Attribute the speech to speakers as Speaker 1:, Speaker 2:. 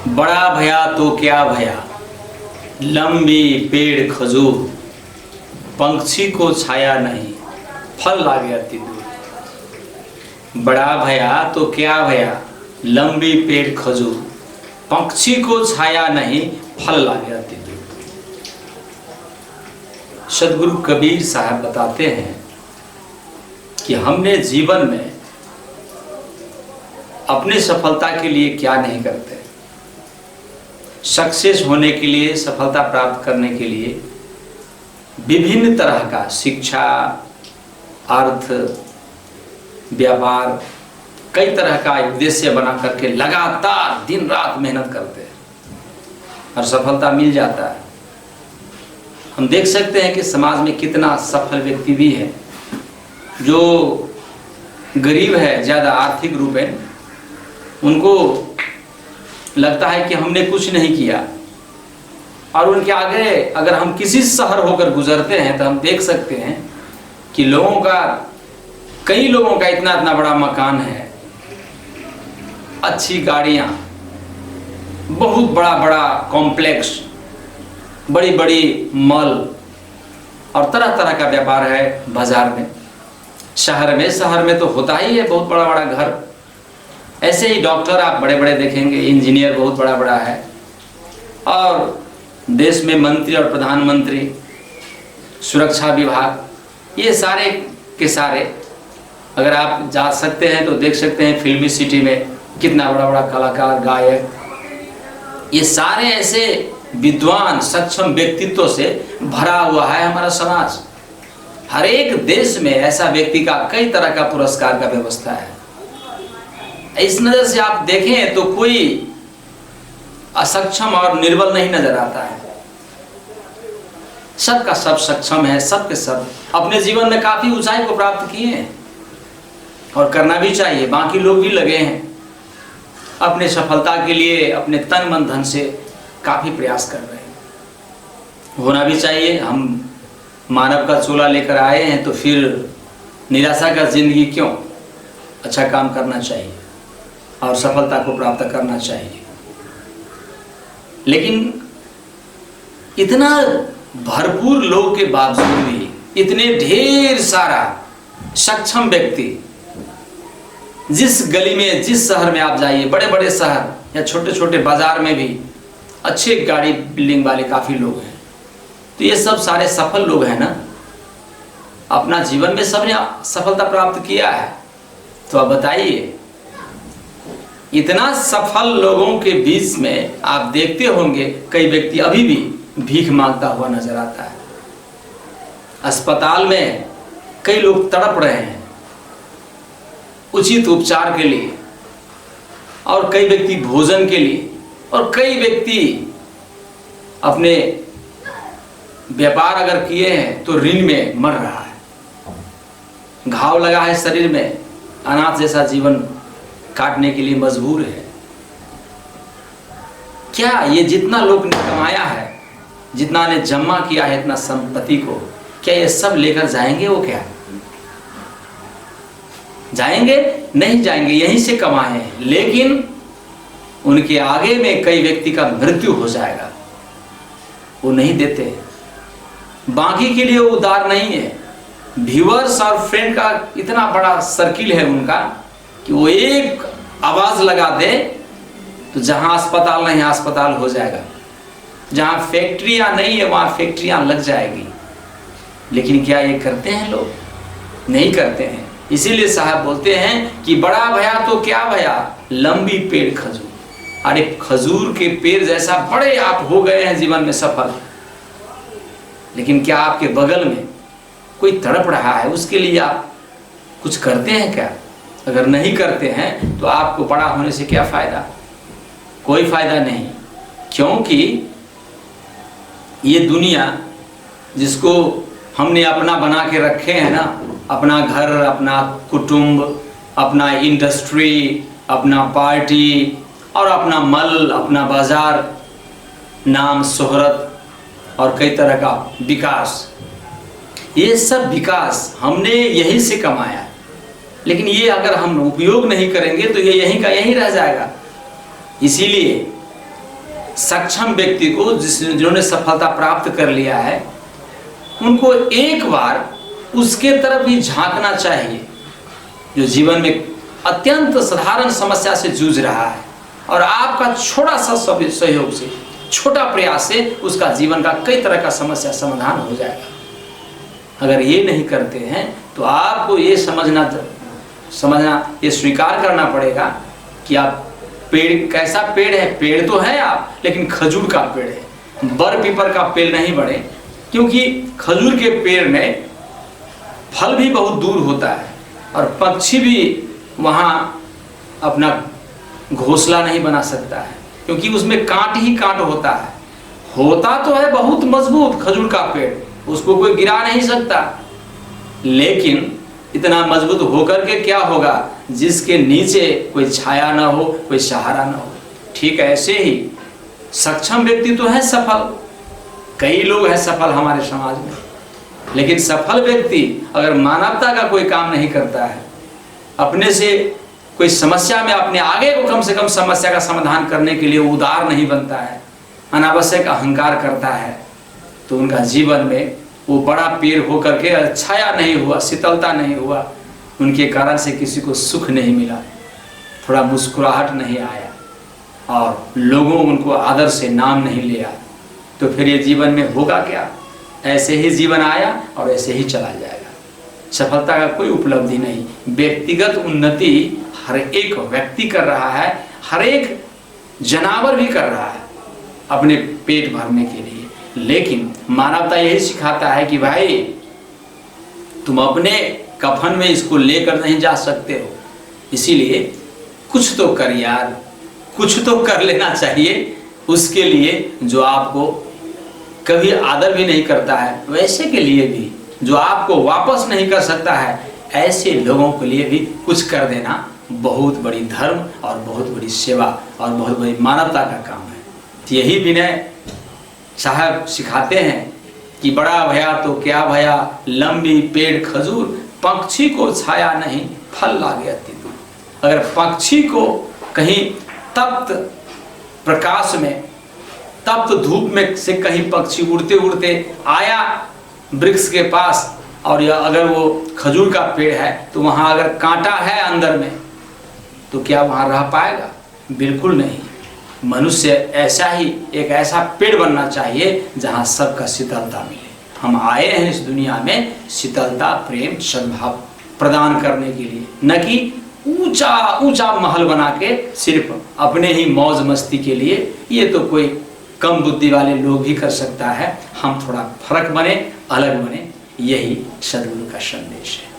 Speaker 1: बड़ा भया तो क्या भया, लंबी पेड़ खजूर, पंछी को छाया नहीं, फल लागे अति दूर। बड़ा भया तो क्या भया, लंबी पेड़ खजूर, पंछी को छाया नहीं, फल लागे अति दूर। सदगुरु कबीर साहब बताते हैं कि हमने जीवन में अपनी सफलता के लिए क्या नहीं करते। सक्सेस होने के लिए, सफलता प्राप्त करने के लिए विभिन्न तरह का शिक्षा, अर्थ, व्यापार, कई तरह का उद्देश्य बना करके लगातार दिन रात मेहनत करते हैं और सफलता मिल जाता है। हम देख सकते हैं कि समाज में कितना सफल व्यक्ति भी है जो गरीब है, ज़्यादा आर्थिक रूप में, उनको लगता है कि हमने कुछ नहीं किया, और उनके आगे अगर हम किसी शहर होकर गुजरते हैं तो हम देख सकते हैं कि कई लोगों का इतना इतना बड़ा मकान है, अच्छी गाड़ियाँ, बहुत बड़ा बड़ा कॉम्प्लेक्स, बड़ी बड़ी मॉल और तरह तरह का व्यापार है बाजार में, शहर में तो होता ही है बहुत बड़ा बड़ा घर। ऐसे ही डॉक्टर आप बड़े बड़े देखेंगे, इंजीनियर बहुत बड़ा बड़ा है, और देश में मंत्री और प्रधानमंत्री, सुरक्षा विभाग, ये सारे के सारे अगर आप जा सकते हैं तो देख सकते हैं फिल्मी सिटी में कितना बड़ा बड़ा कलाकार, गायक, ये सारे ऐसे विद्वान सक्षम व्यक्तित्व से भरा हुआ है हमारा समाज। हर एक देश में ऐसा व्यक्ति का कई तरह का पुरस्कार का व्यवस्था है। इस नजर से आप देखें तो कोई असक्षम और निर्बल नहीं नजर आता है। सबका सब सक्षम है, सबके सब अपने जीवन में काफी ऊंचाई को प्राप्त किए हैं और करना भी चाहिए। बाकी लोग भी लगे हैं अपने सफलता के लिए, अपने तन मन धन से काफी प्रयास कर रहे हैं। होना भी चाहिए। हम मानव का चोला लेकर आए हैं तो फिर निराशा का जिंदगी क्यों? अच्छा काम करना चाहिए और सफलता को प्राप्त करना चाहिए। लेकिन इतना भरपूर लोग के बावजूद भी, इतने ढेर सारा सक्षम व्यक्ति, जिस गली में, जिस शहर में आप जाइए, बड़े बड़े शहर या छोटे छोटे बाजार में भी अच्छे गाड़ी बिल्डिंग वाले काफी लोग हैं। तो ये सब सारे सफल लोग हैं ना, अपना जीवन में सबने सफलता प्राप्त किया है। तो अब बताइए, इतना सफल लोगों के बीच में आप देखते होंगे कई व्यक्ति अभी भी भीख मांगता हुआ नजर आता है। अस्पताल में कई लोग तड़प रहे हैं उचित उपचार के लिए, और कई व्यक्ति भोजन के लिए, और कई व्यक्ति अपने व्यापार अगर किए हैं तो ऋण में मर रहा है, घाव लगा है शरीर में, अनाथ जैसा जीवन काटने के लिए मजबूर है। क्या ये जितना लोग ने कमाया है, जितना ने जमा किया है इतना संपत्ति को, क्या ये सब लेकर जाएंगे? वो क्या जाएंगे? नहीं जाएंगे, यहीं से कमाए हैं। लेकिन उनके आगे में कई व्यक्ति का मृत्यु हो जाएगा, वो नहीं देते। बाकी के लिए वो उदार नहीं है। व्यूअर्स और फ्रेंड का इतना बड़ा सर्किल है उनका कि वो एक आवाज लगा दे तो जहां अस्पताल नहीं अस्पताल हो जाएगा, जहां फैक्ट्रियां नहीं है वहां फैक्ट्रियां लग जाएगी। लेकिन क्या ये करते हैं लोग? नहीं करते हैं। इसीलिए साहब बोलते हैं कि बड़ा भया तो क्या भया, लंबी पेड़ खजूर। अरे खजूर के पेड़ जैसा बड़े आप हो गए हैं जीवन में सफल, लेकिन क्या आपके बगल में कोई तड़प रहा है? उसके लिए आप कुछ करते हैं क्या? अगर नहीं करते हैं तो आपको बड़ा होने से क्या फायदा? कोई फायदा नहीं। क्योंकि ये दुनिया जिसको हमने अपना बना के रखे हैं ना, अपना घर, अपना कुटुंब, अपना इंडस्ट्री, अपना पार्टी और अपना मल, अपना बाजार, नाम, शोहरत और कई तरह का विकास, ये सब विकास हमने यहीं से कमाया। लेकिन ये अगर हम उपयोग नहीं करेंगे तो ये यहीं का यहीं रह जाएगा। इसीलिए सक्षम व्यक्ति को जिन्होंने सफलता प्राप्त कर लिया है, उनको एक बार उसके तरफ भी झांकना चाहिए जो जीवन में अत्यंत साधारण समस्या से जूझ रहा है, और आपका छोटा सा सहयोग से, छोटा प्रयास से उसका जीवन का कई तरह का समस्या समाधान हो जाएगा। अगर ये नहीं करते हैं तो आपको ये समझना ये स्वीकार करना पड़ेगा कि आप पेड़, कैसा पेड़ है, पेड़ तो है आप, लेकिन खजूर का पेड़ है, बर पीपर का पेड़ नहीं बने, क्योंकि खजूर के पेड़ में फल भी बहुत दूर होता है और पक्षी भी वहाँ अपना घोंसला नहीं बना सकता है, क्योंकि उसमें कांट ही कांट होता है। होता तो है बहुत मजबूत खजूर का पेड़, उसको कोई गिरा नहीं सकता, लेकिन इतना मजबूत होकर के क्या होगा, जिसके नीचे कोई छाया ना हो, कोई सहारा ना हो। ठीक है, ऐसे ही सक्षम व्यक्ति तो है सफल, कई लोग हैं सफल हमारे समाज में, लेकिन सफल व्यक्ति अगर मानवता का कोई काम नहीं करता है, अपने से कोई समस्या में अपने आगे को कम से कम समस्या का समाधान करने के लिए उदार नहीं बनता है, अनावश्यक अहंकार करता है, तो उनका जीवन में वो बड़ा पेड़ होकर के छाया नहीं हुआ, शीतलता नहीं हुआ, उनके कारण से किसी को सुख नहीं मिला, थोड़ा मुस्कुराहट नहीं आया और लोगों उनको आदर से नाम नहीं लिया, तो फिर ये जीवन में होगा क्या? ऐसे ही जीवन आया और ऐसे ही चला जाएगा। सफलता का कोई उपलब्धि नहीं। व्यक्तिगत उन्नति हर एक व्यक्ति कर रहा है, हर एक जानवर भी कर रहा है अपने पेट भरने के लिए, लेकिन मानवता यही सिखाता है कि भाई तुम अपने कफन में इसको लेकर नहीं जा सकते हो, इसीलिए कुछ तो कर यार, कुछ तो कर लेना चाहिए उसके लिए जो आपको कभी आदर भी नहीं करता है, वैसे के लिए भी जो आपको वापस नहीं कर सकता है, ऐसे लोगों के लिए भी कुछ कर देना बहुत बड़ी धर्म और बहुत बड़ी सेवा और बहुत बड़ी मानवता का काम है। तो यही विनय साहब सिखाते हैं कि बड़ा भया तो क्या भया, लंबी पेड़ खजूर, पक्षी को छाया नहीं फल लागे अति दूर। अगर पक्षी को कहीं तप्त प्रकाश में, तप्त धूप में से कहीं पक्षी उड़ते उड़ते आया वृक्ष के पास, और अगर वो खजूर का पेड़ है तो वहाँ अगर कांटा है अंदर में, तो क्या वहाँ रह पाएगा? बिल्कुल नहीं। मनुष्य ऐसा ही एक ऐसा पेड़ बनना चाहिए जहाँ सबका शीतलता मिले। हम आए हैं इस दुनिया में शीतलता, प्रेम, सद्भाव प्रदान करने के लिए, न कि ऊंचा ऊंचा महल बना के सिर्फ अपने ही मौज मस्ती के लिए। ये तो कोई कम बुद्धि वाले लोग भी कर सकता है। हम थोड़ा फर्क बने, अलग बने, यही सद्गुरु का संदेश है।